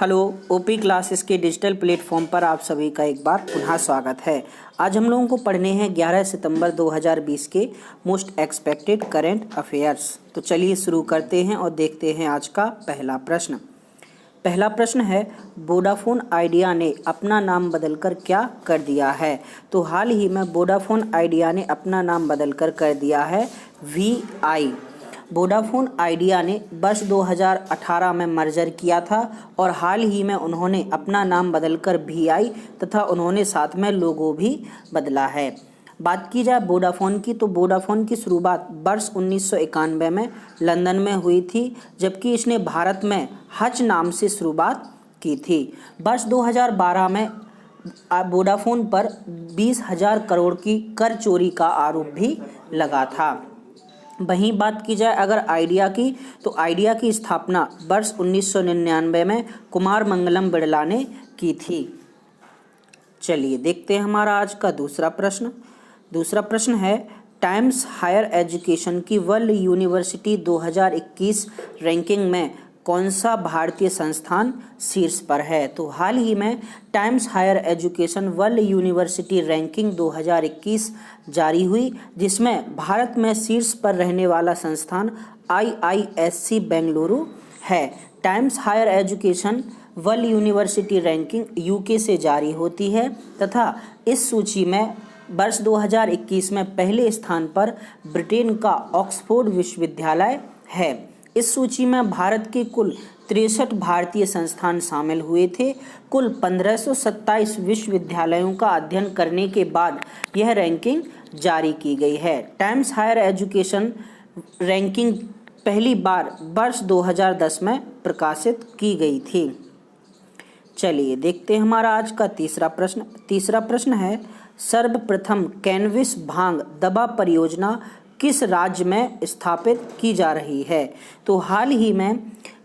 Hello, OP classes के digital platform पर आप सभी का एक बार पुनः स्वागत है। आज हम लोगों को पढ़ने हैं 11 सितंबर 2020 के मोस्ट एक्सपेक्टेड करंट अफेयर्स। तो चलिए शुरू करते हैं और देखते हैं आज का पहला प्रश्न। पहला प्रश्न है, वोडाफोन आइडिया ने अपना नाम बदलकर क्या कर दिया है? तो हाल ही में वोडाफोन आइडिया ने अपना नाम बदलकर कर दिया है VI। वोडाफोन आइडिया ने वर्ष 2018 में मर्जर किया था और हाल ही में उन्होंने अपना नाम बदलकर VI तथा उन्होंने साथ में लोगो भी बदला है। बात की जाए वोडाफोन की, तो वोडाफोन की शुरुआत वर्ष 1991 में लंदन में हुई थी, जबकि इसने भारत में हच नाम से शुरुआत की थी। वर्ष 2012 में वोडाफोन पर 20,000 करोड़ की कर चोरी का आरोप भी लगा था। वहीं बात की जाए अगर आइडिया की, तो आइडिया की स्थापना वर्ष 1999 में कुमार मंगलम बिरला ने की थी। चलिए देखते हैं हमारा आज का दूसरा प्रश्न। दूसरा प्रश्न है, टाइम्स हायर एजुकेशन की वर्ल्ड यूनिवर्सिटी 2021 रैंकिंग में कौन सा भारतीय संस्थान शीर्ष पर है? तो हाल ही में Times Higher Education World University Ranking 2021 जारी हुई, जिसमें भारत में शीर्ष पर रहने वाला संस्थान IISc बेंगलुरु है। Times Higher Education World University Ranking UK से जारी होती है तथा इस सूची में वर्ष 2021 में पहले स्थान पर ब्रिटेन का ऑक्सफोर्ड विश्वविद्यालय है। इस सूची में भारत के कुल 63 भारतीय संस्थान शामिल हुए थे। कुल 1527 विश्वविद्यालयों का अध्ययन करने के बाद यह रैंकिंग जारी की गई है। टाइम्स हायर एजुकेशन रैंकिंग पहली बार वर्ष 2010 में प्रकाशित की गई थी। चलिए देखते हैं हमारा आज का तीसरा प्रश्न। तीसरा प्रश्न है, सर्वप्रथम कैनविस भांग दबा परियोजना किस राज्य में स्थापित की जा रही है? तो हाल ही में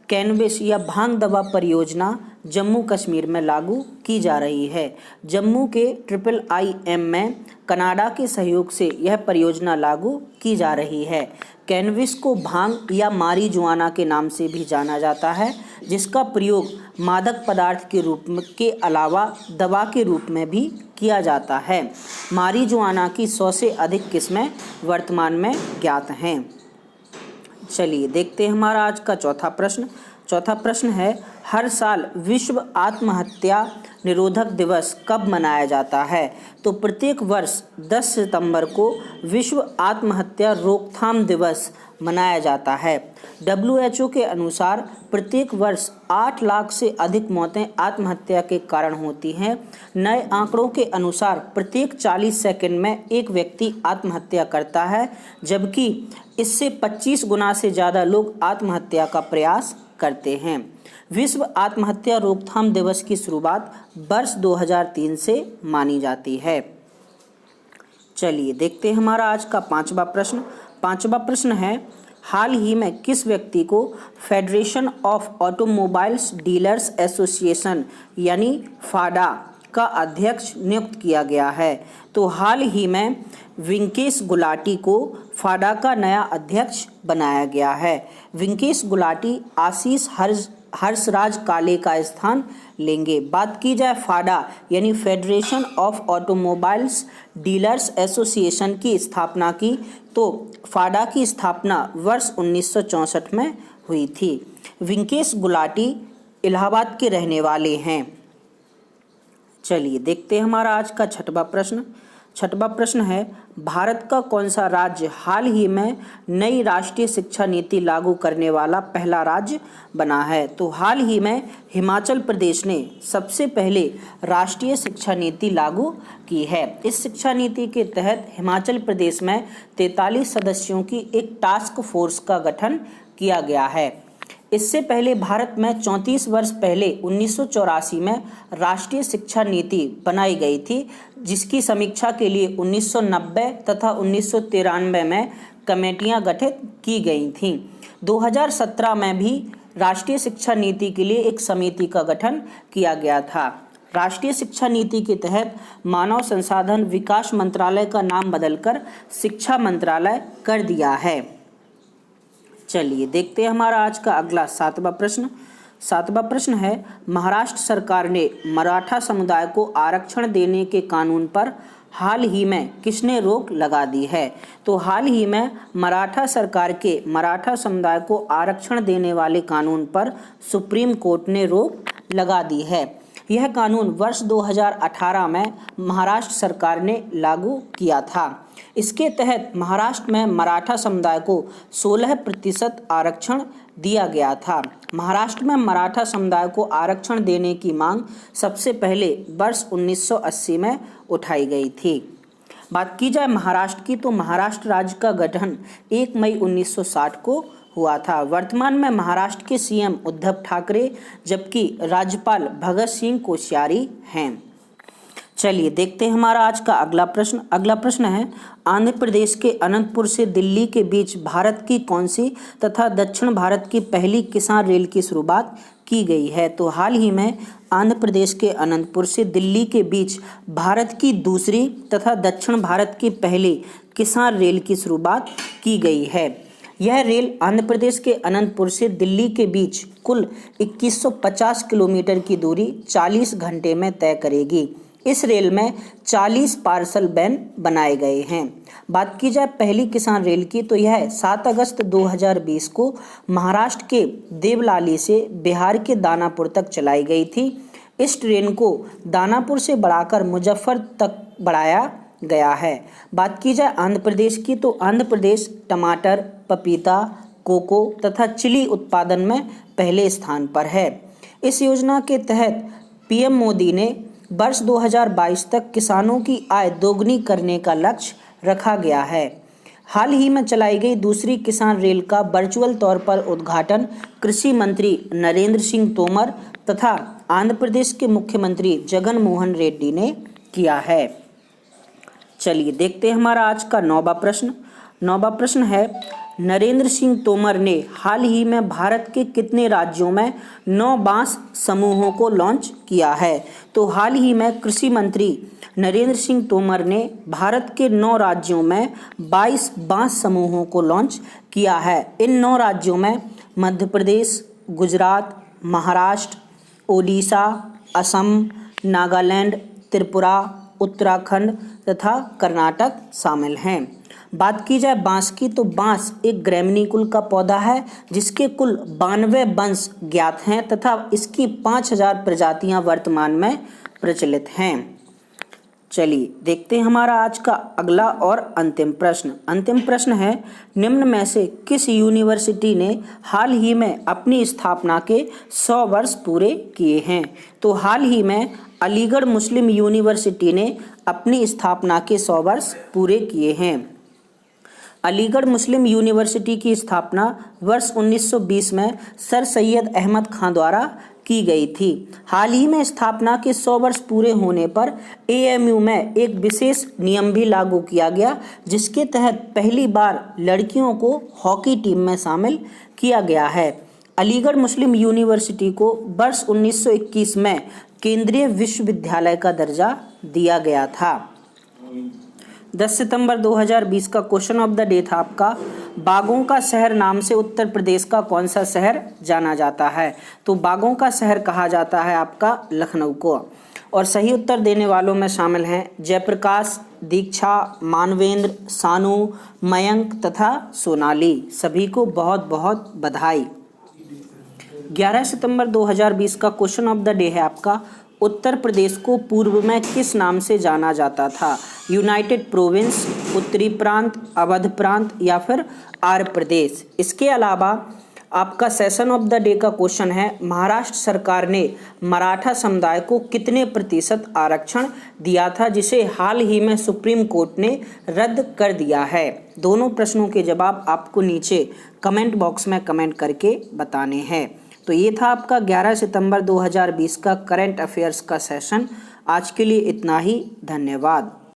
कैनविस या भांग दबा परियोजना जम्मू कश्मीर में लागू की जा रही है। जम्मू के IIIM में कनाडा के सहयोग से यह परियोजना लागू की जा रही है। कैनविस को भांग या मारीजुआना के नाम से भी जाना जाता है, जिसका प्रयोग मादक पदार्थ के रूप में के अलावा दवा के रूप में भी किया जाता है। मारीजुआना की 100 से अधिक किस्में वर्तमान में ज्ञात हैं। चलिए देखते हैं हमारा आज का चौथा प्रश्न। चौथा प्रश्न है, हर साल विश्व आत्महत्या निरोधक दिवस कब मनाया जाता है? तो प्रत्येक वर्ष 10 सितंबर को विश्व आत्महत्या रोकथाम दिवस मनाया जाता है। WHO के अनुसार प्रत्येक वर्ष 8 लाख से अधिक मौतें आत्महत्या के कारण होती हैं। नए आंकड़ों के अनुसार प्रत्येक 40 सेकंड में एक व्यक्ति आत्महत्या करता है, जबकि इससे 25 गुना से ज़्यादा लोग आत्महत्या का प्रयास करते हैं। विश्व आत्महत्या रोकथाम दिवस की शुरुआत वर्ष 2003 से मानी जाती है। चलिए देखते हैं हमारा आज का पांचवा प्रश्न। पांचवा प्रश्न है, हाल ही में किस व्यक्ति को federation of automobiles dealers association यानी फाडा का अध्यक्ष नियुक्त किया गया है? तो हाल ही में विंकेश गुलाटी को फाडा का नया अध्यक्ष बनाया गया है। विंकेश गुलाटी आशीष हर्षराज काले का स्थान लेंगे। बात की जाए फाडा यानी federation of automobiles dealers association की स्थापना की, तो फाडा की स्थापना वर्ष 1964 में हुई थी। विंकेश गुलाटी इलाहाबाद के रहने वाले हैं। चलिए देखते हैं हमारा आज का छठवां प्रश्न। छठवां प्रश्न है, भारत का कौन सा राज्य हाल ही में नई राष्ट्रीय शिक्षा नीति लागू करने वाला पहला राज्य बना है? तो हाल ही में हिमाचल प्रदेश ने सबसे पहले राष्ट्रीय शिक्षा नीति लागू की है। इस शिक्षा नीति के तहत हिमाचल प्रदेश में 43 सदस्यों की एक टास्क फोर्स का गठन किया गया है। इससे पहले भारत में 34 वर्ष पहले 1984 में राष्ट्रीय शिक्षा नीति बनाई गई थी, जिसकी समीक्षा के लिए 1990 तथा 1993 में कमेटियां गठित की गई थीं। 2017 में भी राष्ट्रीय शिक्षा नीति के लिए एक समिति का गठन किया गया था। राष्ट्रीय शिक्षा नीति के तहत मानव संसाधन विकास मंत्रालय का नाम बदलकर शिक्षा मंत्रालय कर दिया है। चलिए देखते हैं हमारा आज का अगला सातवां प्रश्न। 7वां प्रश्न है, महाराष्ट्र सरकार ने मराठा समुदाय को आरक्षण देने के कानून पर हाल ही में किसने रोक लगा दी है? तो हाल ही में मराठा सरकार के मराठा समुदाय को आरक्षण देने वाले कानून पर सुप्रीम कोर्ट ने रोक लगा दी है। यह कानून वर्ष 2018 में महाराष्ट्र सरकार ने लागू किया था। इसके तहत महाराष्ट्र में मराठा समुदाय को 16% आरक्षण दिया गया था। महाराष्ट्र में मराठा समुदाय को आरक्षण देने की मांग सबसे पहले वर्ष 1980 में उठाई गई थी। बात की जाए महाराष्ट्र की, तो महाराष्ट्र राज्य का गठन 1 मई 1960 को हुआ था। वर्तमान में महाराष्ट्र के सीएम उद्धव ठाकरे जबकि राज्यपाल भगत सिंह कोश्यारी हैं। चलिए देखते हैं हमारा आज का अगला प्रश्न। अगला प्रश्न है, आंध्र प्रदेश के अनंतपुर से दिल्ली के बीच भारत की कौन सी तथा दक्षिण भारत की पहली किसान रेल की शुरुआत की गई है? तो हाल ही में आंध्र प्रदेश के अनंतपुर से दिल्ली के बीच भारत की दूसरी तथा दक्षिण भारत की पहली किसान रेल की शुरुआत की गई है। यह रेल आंध्र प्रदेश के अनंतपुर से दिल्ली के बीच कुल 2150 किलोमीटर की दूरी 40 घंटे में तय करेगी। इस रेल में 40 पार्सल वैन बनाए गए हैं। बात की जाए पहली किसान रेल की, तो यह 7 अगस्त 2020 को महाराष्ट्र के देवलाली से बिहार के दानापुर तक चलाई गई थी। इस ट्रेन को दानापुर से बढ़ाकर मुजफ्फर तक बढ़ाया गया है। बात की जाए आंध्र प्रदेश की, तो आंध्र प्रदेश टमाटर, पपीता, कोको तथा चिली उत्पादन में पहले स्थान पर है। इस योजना के तहत पीएम मोदी ने वर्ष 2022 तक किसानों की आय दोगुनी करने का लक्ष्य रखा गया है। हाल ही में चलाई गई दूसरी किसान रेल का वर्चुअल तौर पर उद्घाटन कृषि मंत्री नरेंद्र सिंह तोमर तथा आंध्र प्रदेश के मुख्यमंत्री जगन मोहन रेड्डी ने किया है। चलिए देखते हैं हमारा आज का 9वां प्रश्न। 9वां प्रश्न है, नरेंद्र सिंह तोमर ने हाल ही में भारत के कितने राज्यों में 9 बांस समूहों को लॉन्च किया है? तो हाल ही में कृषि मंत्री नरेंद्र सिंह तोमर ने भारत के 9 राज्यों में 22 बांस समूहों को लॉन्च किया है। इन 9 राज्यों में मध्य प्रदेश, गुजरात, महाराष्ट्र, ओडिशा, असम, नागालैंड, त्रिपुरा, उत्तराखंड तथा कर्नाटक शामिल हैं। बात की जाए बांस की, तो बांस एक ग्रैमनी कुल का पौधा है जिसके कुल 92 वंश ज्ञात हैं तथा इसकी 5000 प्रजातियां वर्तमान में प्रचलित हैं। चलिए देखते हैं हमारा आज का अगला और अंतिम प्रश्न। अंतिम प्रश्न है, निम्न में से किस यूनिवर्सिटी ने हाल ही में अपनी स्थापना के 100 वर्ष पूरे किए हैं? तो हाल ही में अलीगढ़ मुस्लिम यूनिवर्सिटी ने अपनी स्थापना के 100 वर्ष पूरे किए हैं। अलीगढ़ मुस्लिम यूनिवर्सिटी की स्थापना वर्ष 1920 में सर सैयद अहमद खां द्वारा की गई थी। हाल ही में स्थापना के 100 वर्ष पूरे होने पर एएमयू में एक विशेष नियम भी लागू किया गया, जिसके तहत पहली बार लड़कियों को हॉकी टीम में शामिल किया गया है। अलीगढ़ मुस्लिम यूनिवर्सिटी को वर्ष 1921 में केंद्रीय विश्वविद्यालय का दर्जा दिया गया था। 10 सितंबर 2020 का क्वेश्चन ऑफ द डे था आपका, बागों का शहर नाम से उत्तर प्रदेश का कौन सा शहर जाना जाता है? तो बागों का शहर कहा जाता है आपका लखनऊ को। और सही उत्तर देने वालों में शामिल हैं जयप्रकाश, दीक्षा, मानवेंद्र, सानू, मयंक तथा सोनाली। सभी को बहुत बहुत बधाई। 11 सितंबर 2020 का क्वेश्चन ऑफ द डे है आपका, उत्तर प्रदेश को पूर्व में किस नाम से जाना जाता था? यूनाइटेड प्रोविंस, उत्तरी प्रांत, अवध प्रांत या फिर आंध्र प्रदेश। इसके अलावा आपका सेशन ऑफ द डे का क्वेश्चन है, महाराष्ट्र सरकार ने मराठा समुदाय को कितने प्रतिशत आरक्षण दिया था, जिसे हाल ही में सुप्रीम कोर्ट ने रद्द कर दिया है? दोनों प्रश्नों के जवाब आपको नीचे कमेंट बॉक्स में कमेंट करके बताने हैं। तो ये था आपका 11 सितंबर 2020 का करंट अफेयर्स का सेशन। आज के लिए इतना ही, धन्यवाद।